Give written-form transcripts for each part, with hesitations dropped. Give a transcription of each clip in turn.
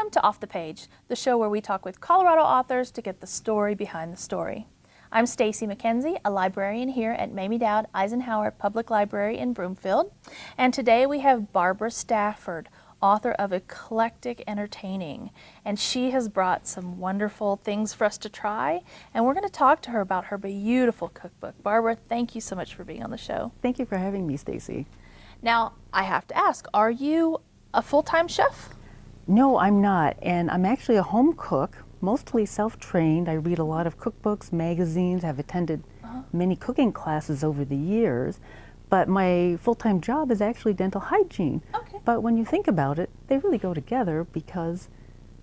Welcome to Off the Page, the show where we talk with Colorado authors to get the story behind the story. I'm Stacy McKenzie, a librarian here at Mamie Dowd Eisenhower Public Library in Broomfield. And today we have Barbara Stafford, author of Eclectic Entertaining. And she has brought some wonderful things for us to try. And we're going to talk to her about her beautiful cookbook. Barbara, thank you so much for being on the show. Thank you for having me, Stacy. Now, I have to ask, are you a full-time chef? No, I'm not. And I'm actually a home cook, mostly self-trained. I read a lot of cookbooks, magazines, have attended many cooking classes over the years. But my full-time job is actually dental hygiene. Okay. But when you think about it, they really go together because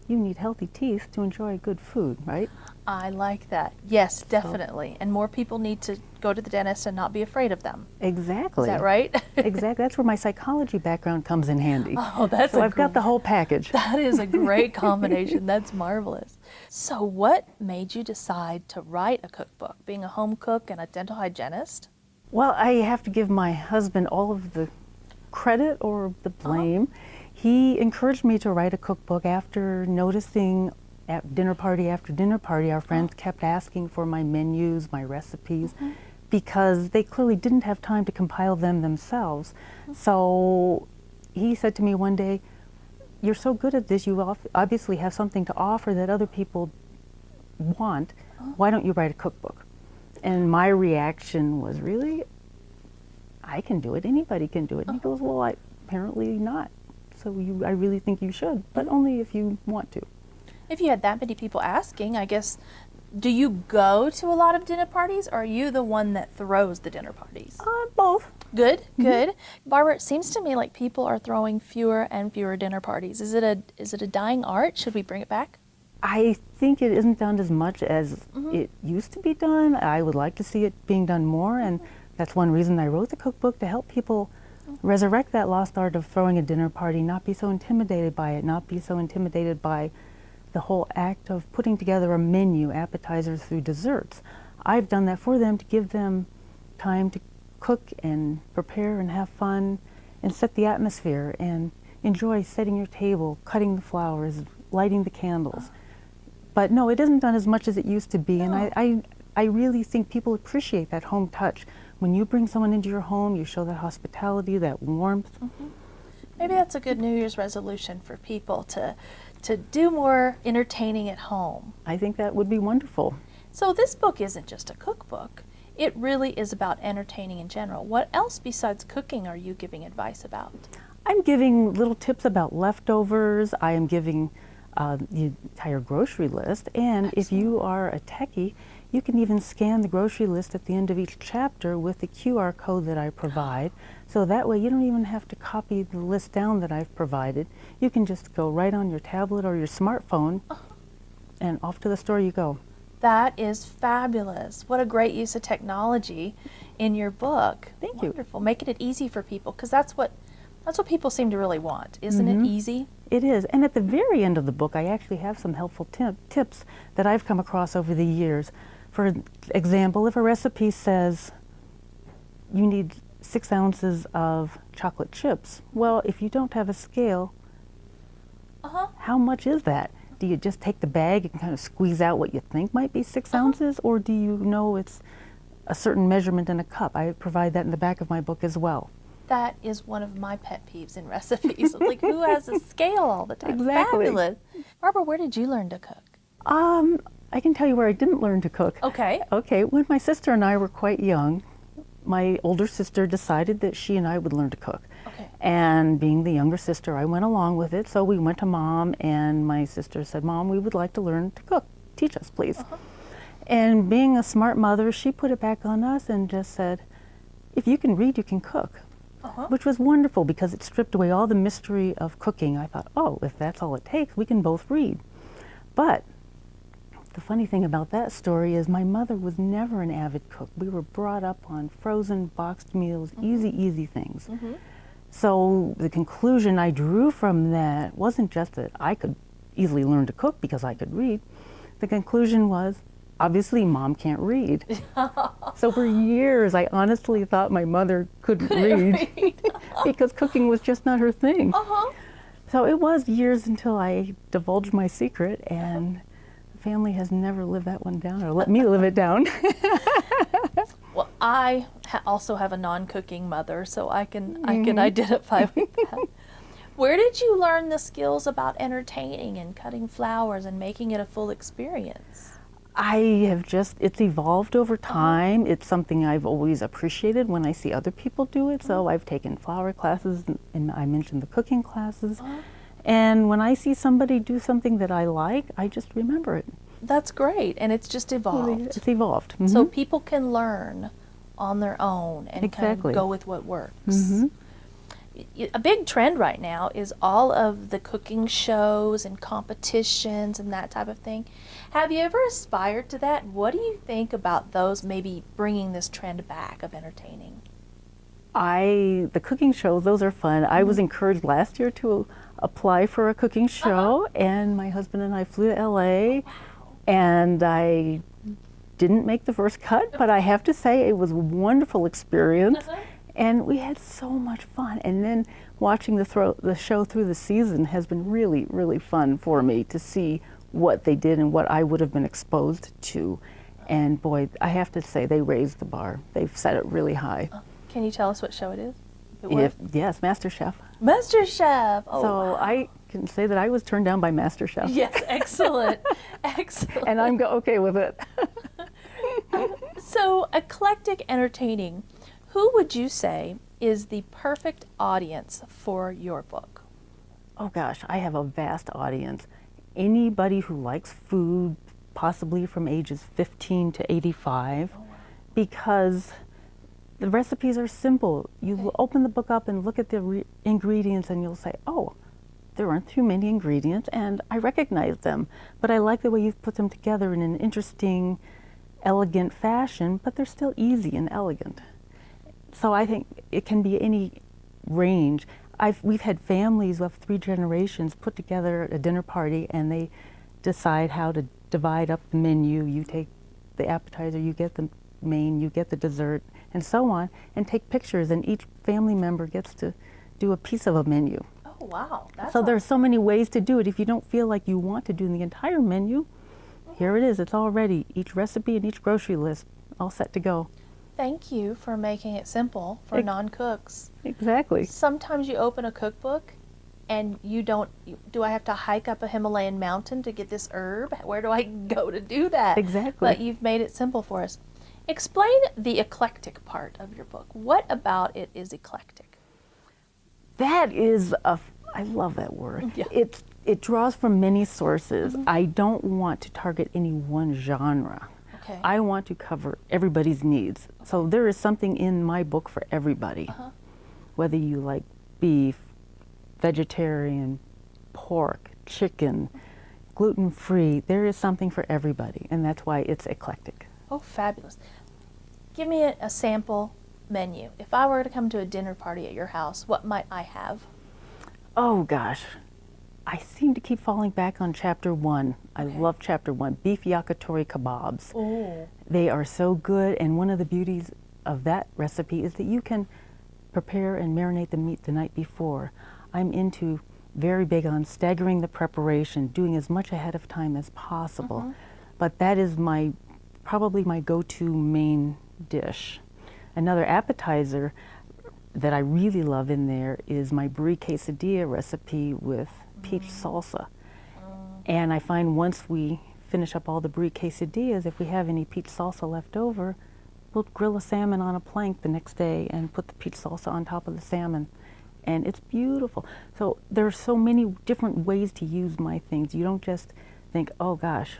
you need healthy teeth to enjoy good food, right? I like that. Yes, definitely. And more people need to go to the dentist and not be afraid of them. Exactly. Is that right? Exactly. That's where my psychology background comes in handy. Oh, that's so I've got the whole package. That is a great combination. That's marvelous. So what made you decide to write a cookbook, being a home cook and a dental hygienist? Well, I have to give my husband all of the credit or the blame. He encouraged me to write a cookbook after noticing at dinner party after dinner party, our friends kept asking for my menus, my recipes, because they clearly didn't have time to compile them themselves. So he said to me one day, "You're so good at this, you obviously have something to offer that other people want. Why don't you write a cookbook?" And my reaction was, "Really? I can do it. Anybody can do it." And he goes, "Well, apparently not. So I really think you should, but only if you want to." If you had that many people asking, I guess, do you go to a lot of dinner parties, or are you the one that throws the dinner parties? Both. Good, good. Barbara, it seems to me like people are throwing fewer and fewer dinner parties. Is it a dying art? Should we bring it back? I think it isn't done as much as it used to be done. I would like to see it being done more, and that's one reason I wrote the cookbook, to help people resurrect that lost art of throwing a dinner party, not be so intimidated by it, not be so intimidated by the whole act of putting together a menu, appetizers through desserts. I've done that for them to give them time to cook and prepare and have fun and set the atmosphere and enjoy setting your table, cutting the flowers, lighting the candles. But no, it isn't done as much as it used to be, and I really think people appreciate that home touch. When you bring someone into your home, you show that hospitality, that warmth. Maybe that's a good New Year's resolution for people to do more entertaining at home. I think that would be wonderful. So this book isn't just a cookbook. It really is about entertaining in general. What else besides cooking are you giving advice about? I'm giving little tips about leftovers. I am giving the entire grocery list. And if you are a techie, you can even scan the grocery list at the end of each chapter with the QR code that I provide. So that way you don't even have to copy the list down that I've provided. You can just go right on your tablet or your smartphone and off to the store you go. That is fabulous. What a great use of technology in your book. Thank you. Wonderful. Making it easy for people, because that's what people seem to really want. Isn't it easy? It is. And at the very end of the book, I actually have some helpful tips that I've come across over the years. For example, if a recipe says you need 6 ounces of chocolate chips, well, if you don't have a scale, how much is that? Do you just take the bag and kind of squeeze out what you think might be 6 ounces, or do you know it's a certain measurement in a cup? I provide that in the back of my book as well. That is one of my pet peeves in recipes. Like, who has a scale all the time? Exactly. Fabulous. Barbara, where did you learn to cook? I can tell you where I didn't learn to cook. Okay. Okay, when my sister and I were quite young, my older sister decided that she and I would learn to cook. Okay. And being the younger sister, I went along with it. So we went to Mom, and my sister said, "Mom, we would like to learn to cook. Teach us, please." And being a smart mother, she put it back on us and just said, "If you can read, you can cook." Which was wonderful because it stripped away all the mystery of cooking. I thought, oh, if that's all it takes, we can both read. But the funny thing about that story is my mother was never an avid cook. We were brought up on frozen, boxed meals, easy things. So the conclusion I drew from that wasn't just that I could easily learn to cook because I could read. The conclusion was, obviously Mom can't read. So for years I honestly thought my mother couldn't read because cooking was just not her thing. So So it was years until I divulged my secret, and the family has never lived that one down or let me live it down. Well, I also have a non-cooking mother, so I can identify with that. Where did you learn the skills about entertaining and cutting flowers and making it a full experience? It's evolved over time. It's something I've always appreciated when I see other people do it. So I've taken flower classes, and I mentioned the cooking classes. And when I see somebody do something that I like, I just remember it. That's great, and it's just evolved. It's evolved. So people can learn on their own and kind Exactly. of go with what works. A big trend right now is all of the cooking shows and competitions and that type of thing. Have you ever aspired to that? What do you think about those maybe bringing this trend back of entertaining? The cooking shows, those are fun. I was encouraged last year to apply for a cooking show, and my husband and I flew to LA, and I didn't make the first cut, but I have to say it was a wonderful experience. And we had so much fun. And then watching the show through the season has been really, really fun for me to see what they did and what I would have been exposed to. And boy, I have to say they raised the bar. They've set it really high. Can you tell us what show it is? Yes, MasterChef. MasterChef. Oh, So wow. I can say that I was turned down by MasterChef. Yes, excellent. Excellent. And I'm okay with it. So, eclectic entertaining. Who would you say is the perfect audience for your book? Oh gosh, I have a vast audience. Anybody who likes food, possibly from ages 15 to 85, because the recipes are simple. You will open the book up and look at the ingredients and you'll say, oh, there aren't too many ingredients, and I recognize them, but I like the way you've put them together in an interesting, elegant fashion, but they're still easy and elegant. So I think it can be any range. We've had families of 3 generations put together at a dinner party, and they decide how to divide up the menu. You take the appetizer, you get the main, you get the dessert, and so on, and take pictures, and each family member gets to do a piece of a menu. Oh, wow. So there's so many ways to do it. If you don't feel like you want to do the entire menu, here it is. It's all ready. Each recipe and each grocery list all set to go. Thank you for making it simple for non-cooks. Exactly. Sometimes you open a cookbook and do I have to hike up a Himalayan mountain to get this herb? Where do I go to do that? Exactly. But you've made it simple for us. Explain the eclectic part of your book. What about it is eclectic? That is I love that word. Yeah. It draws from many sources. I don't want to target any one genre. Okay. I want to cover everybody's needs. So there is something in my book for everybody. Whether you like beef, vegetarian, pork, chicken, gluten-free, there is something for everybody, and that's why it's eclectic. Oh, fabulous. Give me a sample menu. If I were to come to a dinner party at your house, what might I have? Oh gosh, I seem to keep falling back on chapter 1. I love chapter 1, beef yakitori kebabs. Oh. They are so good, and one of the beauties of that recipe is that you can prepare and marinate the meat the night before. I'm very big on staggering the preparation, doing as much ahead of time as possible. But that is probably my go-to main dish. Another appetizer that I really love in there is my brie quesadilla recipe with peach salsa. And I find once we finish up all the brie quesadillas, if we have any peach salsa left over, we'll grill a salmon on a plank the next day and put the peach salsa on top of the salmon. And it's beautiful. So there are so many different ways to use my things. You don't just think, oh gosh,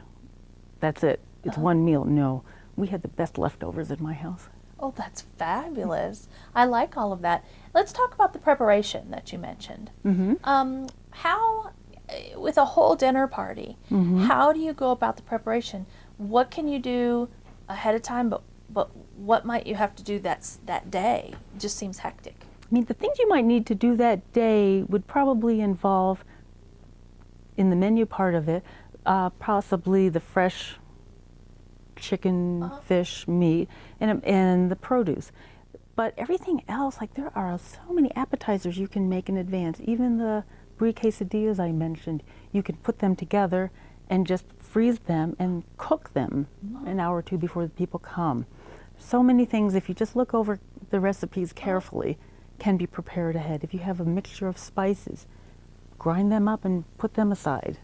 that's it. It's one meal. No, we had the best leftovers in my house. Oh, that's fabulous. I like all of that. Let's talk about the preparation that you mentioned. How, with a whole dinner party, how do you go about the preparation? What can you do ahead of time, but what might you have to do that day? It just seems hectic. I mean, the things you might need to do that day would probably involve, in the menu part of it, possibly the fresh chicken, fish, meat, and the produce. But everything else, like there are so many appetizers you can make in advance. Even the brie quesadillas I mentioned, you can put them together and just freeze them and cook them an hour or two before the people come. So many things, if you just look over the recipes carefully, can be prepared ahead. If you have a mixture of spices, grind them up and put them aside.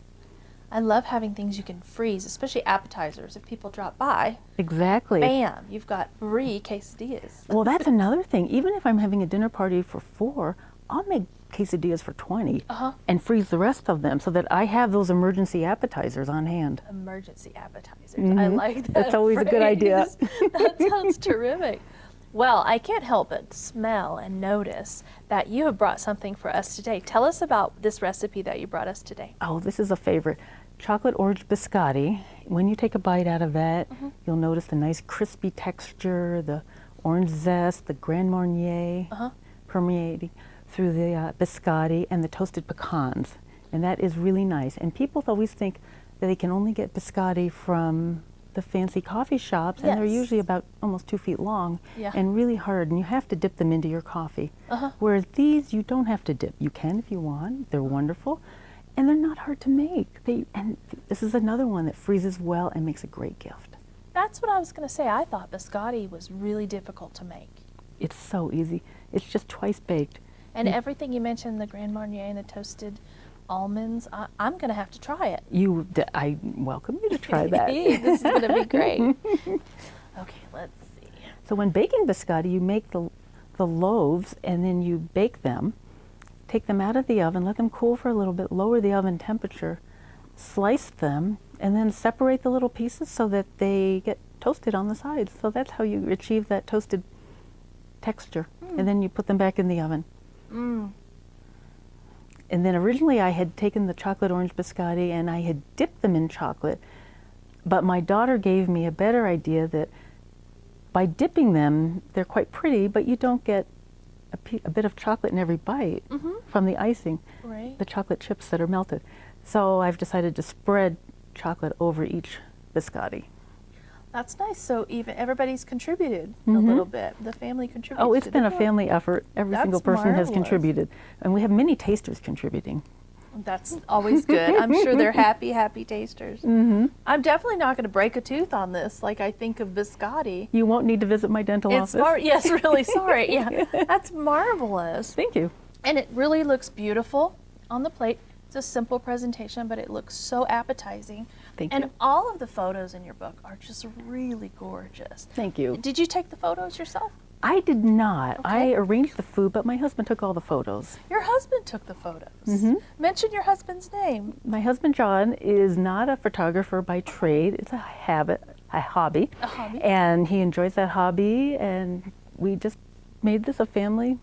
I love having things you can freeze, especially appetizers. If people drop by, Exactly. bam, you've got brie quesadillas. Well, that's another thing. Even if I'm having a dinner party for 4, I'll make quesadillas for 20 and freeze the rest of them so that I have those emergency appetizers on hand. Emergency appetizers. I like that. That's always a good idea. That sounds terrific. Well, I can't help but smell and notice that you have brought something for us today. Tell us about this recipe that you brought us today. Oh, this is a favorite. Chocolate orange biscotti. When you take a bite out of that, you'll notice the nice crispy texture, the orange zest, the Grand Marnier permeating through the biscotti, and the toasted pecans. And that is really nice. And people always think that they can only get biscotti from the fancy coffee shops, and they're Yes. usually about almost 2 feet long Yeah. and really hard, and you have to dip them into your coffee. Whereas these, you don't have to dip. You can if you want. They're wonderful, and they're not hard to make. And this is another one that freezes well and makes a great gift. That's what I was going to say. I thought biscotti was really difficult to make. It's so easy. It's just twice baked. And everything you mentioned, the Grand Marnier and the toasted almonds, I'm going to have to try it. I welcome you to try that. This is going to be great. Okay, let's see. So when baking biscotti, you make the loaves and then you bake them, take them out of the oven, let them cool for a little bit, lower the oven temperature, slice them, and then separate the little pieces so that they get toasted on the sides. So that's how you achieve that toasted texture. And then you put them back in the oven. And then originally I had taken the chocolate orange biscotti and I had dipped them in chocolate, but my daughter gave me a better idea that by dipping them, they're quite pretty, but you don't get a bit of chocolate in every bite from the icing, Right. the chocolate chips that are melted. So I've decided to spread chocolate over each biscotti. That's nice. So even everybody's contributed a little bit. The family contributed. Oh, it's been a family effort. Every single That's person has marvelous. contributed. And we have many tasters contributing. That's always good. I'm sure they're happy tasters. I'm definitely not going to break a tooth on this like I think of biscotti. You won't need to visit my dental It's office. yes, really sorry. Yeah, that's marvelous. Thank you. And it really looks beautiful on the plate. It's a simple presentation, but it looks so appetizing. Thank and you. all of the photos in your book are just really gorgeous. Thank you. Did you take the photos yourself? I did not. Okay. I arranged the food, but my husband took all the photos. Your husband took the photos. Mention your husband's name. My husband, John, is not a photographer by trade. It's a hobby. A hobby. And he enjoys that hobby, and we just made this a family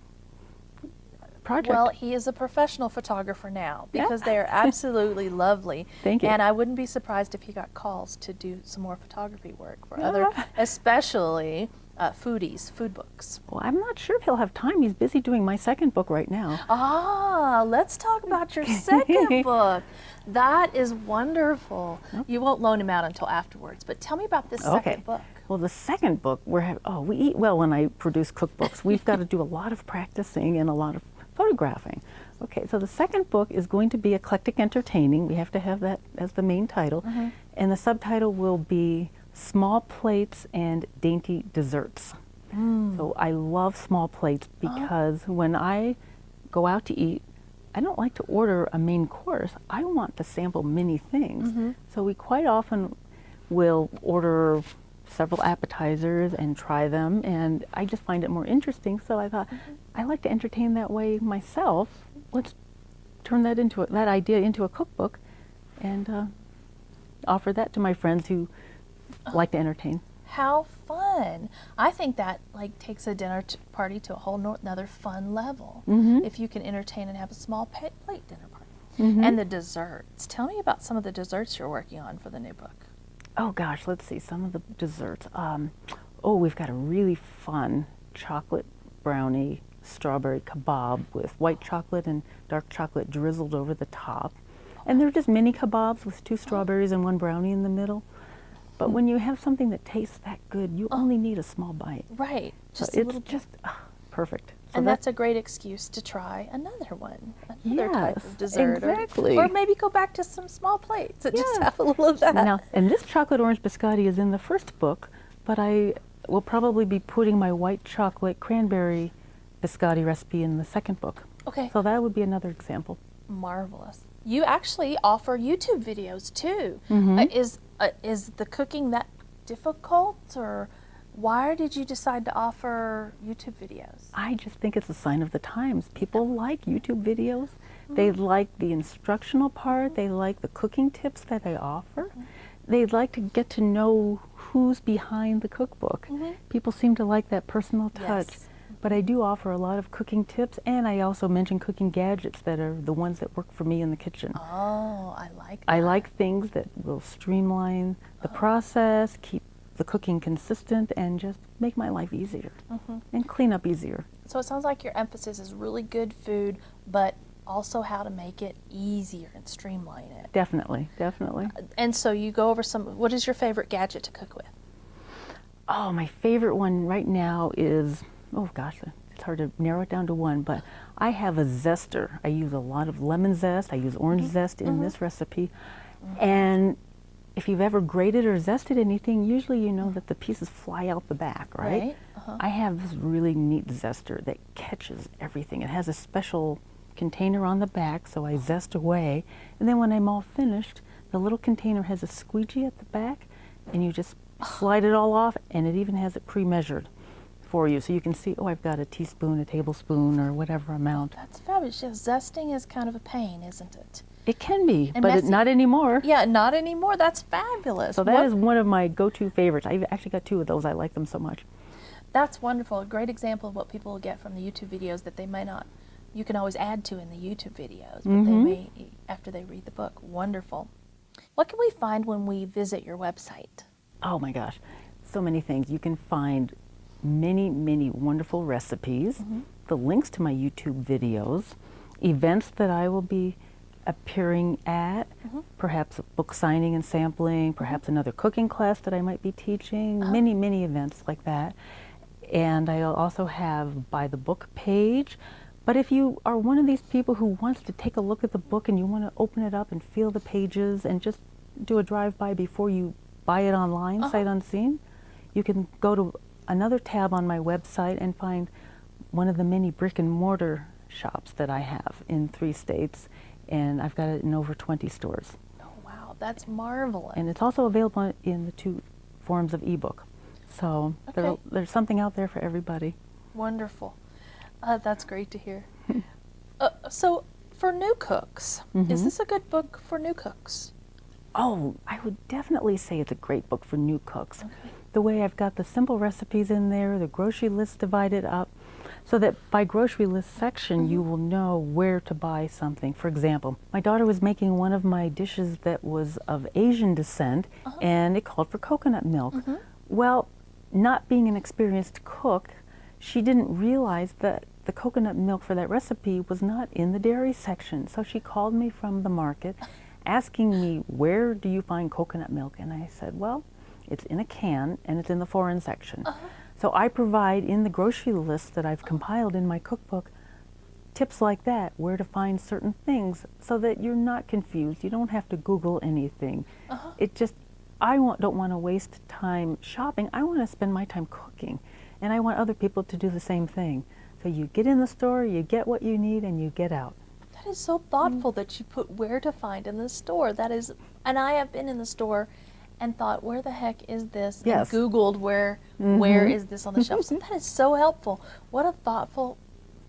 project. Well, he is a professional photographer now because they are absolutely lovely. Thank you. And I wouldn't be surprised if he got calls to do some more photography work for other, especially foodies, food books. Well, I'm not sure if he'll have time. He's busy doing my second book right now. Ah, let's talk about your second book. That is wonderful. You won't loan him out until afterwards, but tell me about this second book. Well, the second book, we eat well when I produce cookbooks. We've got to do a lot of practicing and a lot of photographing. Okay, so the second book is going to be Eclectic Entertaining. We have to have that as the main title. And the subtitle will be Small Plates and Dainty Desserts. So I love small plates because when I go out to eat, I don't like to order a main course. I want to sample many things. So we quite often will order several appetizers and try them, and I just find it more interesting. So I thought, I like to entertain that way myself. Let's turn that idea into a cookbook and offer that to my friends who like to entertain. How fun. I think that takes a dinner party to a whole another fun level. If you can entertain and have a small plate dinner party. And the desserts. Tell me about some of the desserts you're working on for the new book. Oh gosh, let's see, some of the desserts. We've got a really fun chocolate brownie strawberry kebab with white chocolate and dark chocolate drizzled over the top. And they're just mini kebabs with 2 strawberries and 1 brownie in the middle. But when you have something that tastes that good, you only need a small bite. Right, just So a little bit. just perfect. So And that's a great excuse to try another one. other type of Yes, dessert. exactly. Or maybe go back to some small plates and just Yeah. have a little of that. Now, and this chocolate orange biscotti is in the first book, but I will probably be putting my white chocolate cranberry biscotti recipe in the second book. Okay. So that would be another example. Marvelous. You actually offer YouTube videos too. Mhm. Is the cooking that difficult, or why did you decide to offer YouTube videos? I just think it's a sign of the times. People like YouTube videos. They like the instructional part. They like the cooking tips that I offer. They'd like to get to know who's behind the cookbook. People seem to like that personal touch. Yes. But I do offer a lot of cooking tips, and I also mention cooking gadgets that are the ones that work for me in the kitchen. Oh, I like that. I like things that will streamline the process, keep the cooking consistent, and just make my life easier and clean up easier. So it sounds like your emphasis is really good food, but also how to make it easier and streamline it. Definitely, definitely. And so you go over what is your favorite gadget to cook with? Oh, my favorite one right now is, oh gosh, it's hard to narrow it down to one, but I have a zester. I use a lot of lemon zest. I use orange zest in this recipe. And if you've ever grated or zested anything, usually you know that the pieces fly out the back, right? I have this really neat zester that catches everything. It has a special container on the back, so I zest away. And then when I'm all finished, the little container has a squeegee at the back, and you just slide it all off, and it even has it pre-measured for you. So you can see, oh, I've got a teaspoon, a tablespoon, or whatever amount. That's fabulous. Yeah, zesting is kind of a pain, isn't it? It can be, And but messy. not anymore. Yeah, not anymore. That's fabulous. So that is one of my go-to favorites. I've actually got two of those. I like them so much. That's wonderful. A great example of what people will get from the YouTube videos that they may not, you can always add to in the YouTube videos, but they may, after they read the book. Wonderful. What can we find when we visit your website? Oh my gosh, so many things. You can find many, many wonderful recipes, the links to my YouTube videos, events that I will be appearing at, perhaps a book signing and sampling, perhaps another cooking class that I might be teaching, many, many events like that. And I also have Buy the Book page. But if you are one of these people who wants to take a look at the book and you want to open it up and feel the pages and just do a drive-by before you buy it online, sight unseen, you can go to another tab on my website and find one of the many brick and mortar shops that I have in 3 states, and I've got it in over 20 stores. Oh, wow, that's marvelous. And it's also available in the 2 forms of ebook. So there's something out there for everybody. Wonderful. That's great to hear. So for new cooks, is this a good book for new cooks? Oh, I would definitely say it's a great book for new cooks. The way I've got the simple recipes in there, the grocery list divided up, so that by grocery list section you will know where to buy something. For example, my daughter was making one of my dishes that was of Asian descent, and it called for coconut milk. Well, not being an experienced cook, she didn't realize that the coconut milk for that recipe was not in the dairy section. So she called me from the market asking me, where do you find coconut milk? And I said, well, it's in a can and it's in the foreign section. So I provide in the grocery list that I've compiled in my cookbook tips like that, where to find certain things, so that you're not confused. You don't have to Google anything. It just, don't want to waste time shopping. I want to spend my time cooking, and I want other people to do the same thing. So you get in the store, you get what you need, and you get out. That is so thoughtful that you put where to find in the store. That is, and I have been in the store and thought, where the heck is this? Yes. And Googled where is this on the shelf. So that is so helpful. What a thoughtful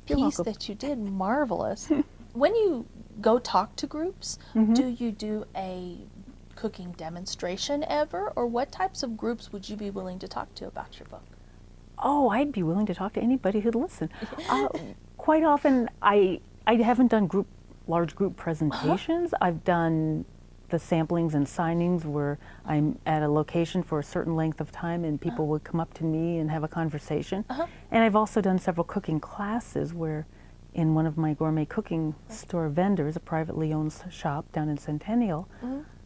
You're piece welcome. that you did. Marvelous. When you go talk to groups, do you do a cooking demonstration ever? Or what types of groups would you be willing to talk to about your book? Oh, I'd be willing to talk to anybody who'd listen. Quite often, I haven't done large group presentations. I've done the samplings and signings where I'm at a location for a certain length of time and people would come up to me and have a conversation. And I've also done several cooking classes where in one of my gourmet cooking store vendors, a privately owned shop down in Centennial,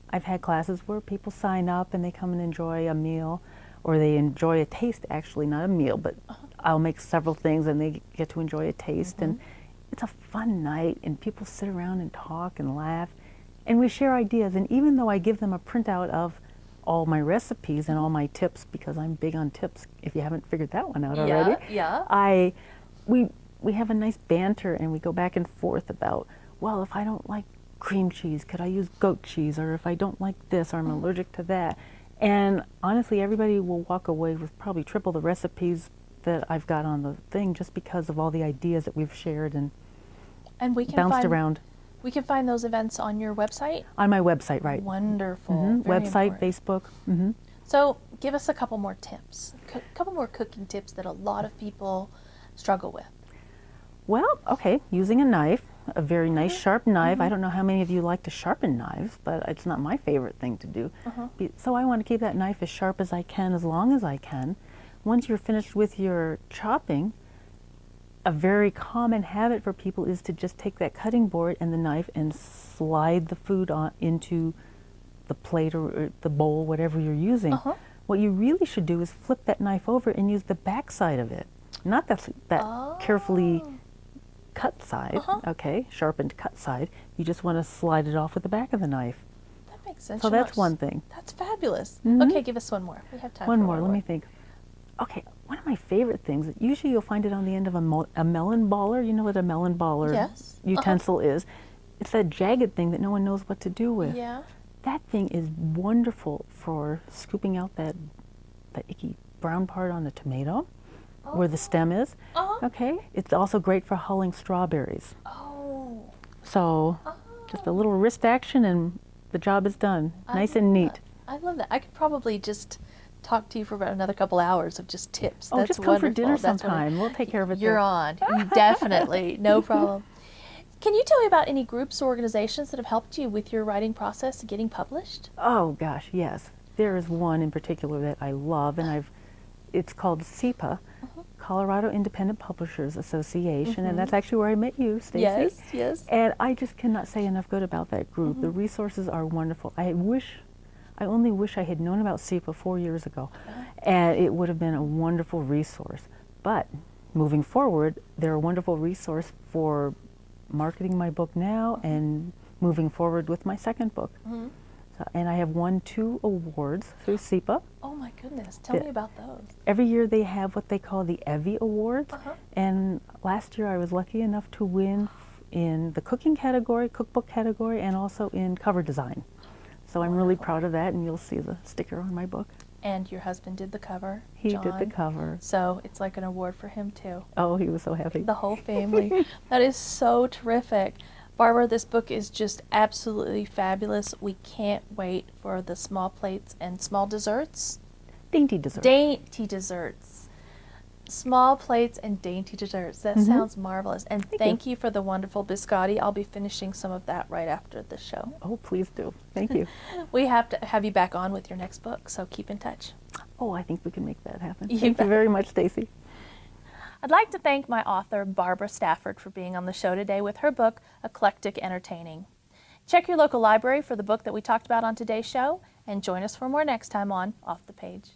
I've had classes where people sign up and they come and enjoy a meal, or they enjoy a taste, actually, not a meal, but I'll make several things and they get to enjoy a taste. And it's a fun night, and people sit around and talk and laugh, and we share ideas. And even though I give them a printout of all my recipes and all my tips, because I'm big on tips, if you haven't figured that one out already, we have a nice banter, and we go back and forth about, well, if I don't like cream cheese, could I use goat cheese? Or if I don't like this, or I'm allergic to that. And honestly, everybody will walk away with probably triple the recipes that I've got on the thing, just because of all the ideas that we've shared and we can bounced around. We can find those events on your website? On my website, right. Wonderful. Very website, important. Facebook. So give us a couple more tips, a couple more cooking tips that a lot of people struggle with. Well, okay, using a knife, a very nice sharp knife. I don't know how many of you like to sharpen knives, but it's not my favorite thing to do. So I want to keep that knife as sharp as I can, as long as I can. Once you're finished with your chopping, a very common habit for people is to just take that cutting board and the knife and slide the food on into the plate or the bowl, whatever you're using. What you really should do is flip that knife over and use the back side of it, not that carefully cut side, okay, sharpened cut side. You just want to slide it off with the back of the knife. That makes sense. So that's one thing. That's fabulous. Okay, give us one more. We have time one for more. Let me think. Okay, one of my favorite things, usually you'll find it on the end of a melon baller. You know what a melon baller utensil is? It's that jagged thing that no one knows what to do with. Yeah. That thing is wonderful for scooping out that icky brown part on the tomato, where the stem is. Okay, it's also great for hulling strawberries. So just a little wrist action and the job is done. Nice and neat. I love that. I could probably just talk to you for about another couple hours of just tips. Oh, That's just come wonderful. for dinner That's sometime. We'll take care of it. You're on. Definitely. No problem. Can you tell me about any groups or organizations that have helped you with your writing process and getting published? Oh gosh, yes. There is one in particular that I love, and it's called CIPA, Colorado Independent Publishers Association, and that's actually where I met you, Stacy. Yes, yes. And I just cannot say enough good about that group. The resources are wonderful. I only wish I had known about CIPA 4 years ago, and it would have been a wonderful resource. But moving forward, they're a wonderful resource for marketing my book now and moving forward with my second book. So, and I have won 2 awards through CIPA. Oh my goodness, tell me about those. Every year they have what they call the Evie Awards, and last year I was lucky enough to win in the cooking category, cookbook category, and also in cover design. So I'm really proud of that, and you'll see the sticker on my book. And your husband did the cover, He John. did the cover. So it's like an award for him too. Oh, he was so happy. The whole family. That is so terrific. Barbara, this book is just absolutely fabulous. We can't wait for the small plates and small desserts. Dainty desserts. Dainty desserts. Small plates and dainty desserts. That sounds marvelous. And thank you for the wonderful biscotti. I'll be finishing some of that right after the show. Oh, please do. Thank you. We have to have you back on with your next book, so keep in touch. Oh, I think we can make that happen. You Thank bet. you very much, Stacy. I'd like to thank my author, Barbara Stafford, for being on the show today with her book, Eclectic Entertaining. Check your local library for the book that we talked about on today's show, and join us for more next time on Off the Page.